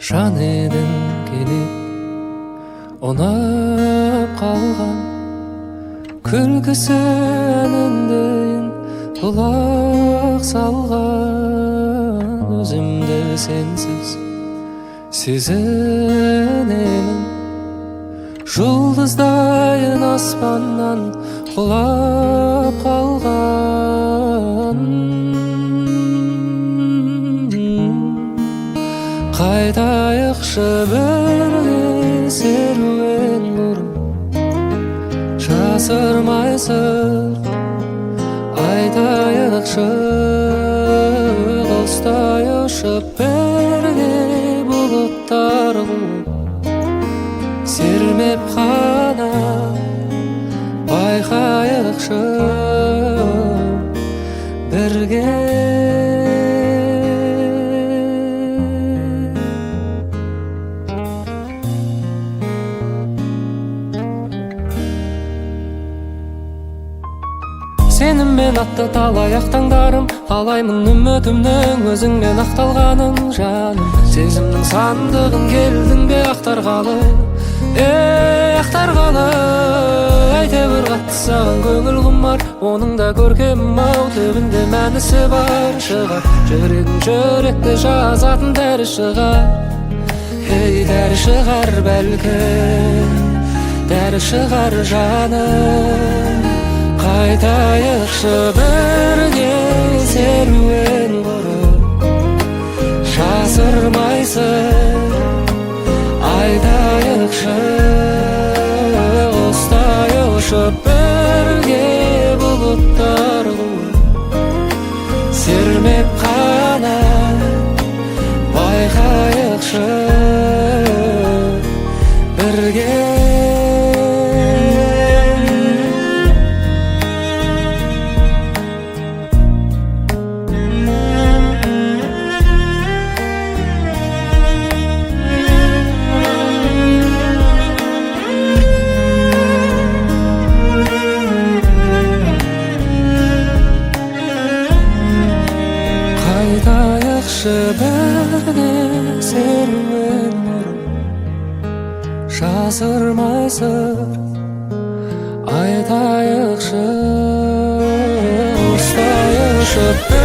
жан едің келіп ұнап қалған күлкісі әніндейін құлақ салған өзімді сенсіз сезінемін жұлдыздайын аспаннан құлап қалған қайтайықшы бірге серуен құрып жасырмай сыр айтайықшы құстай ұшып бірге бұлттар қуып сермеп қана байқайықшы бірге сеніммен атты талай таңдарым қалаймын үмітімнің өзіңмен ақталғанын жаным сезімнің сандығын келдің бе ақтарғалы ақтарғалы әйтеуір қатты саған көңіл құмар оның да көркем ау түбінде мәнісі бар шығар жүрегің жүректе жазатын дәрі шығар дәрі шығар бәлкім дәрі шығар жаным қайтайықшы бірге серуен құрып жасырмайсың айтайықшы құстай ұшып бірге бұлттар қуып сермеп қана байқайықшы бірге бірге серуен құрып жасырмай сыр айтайықшы құстай ұшып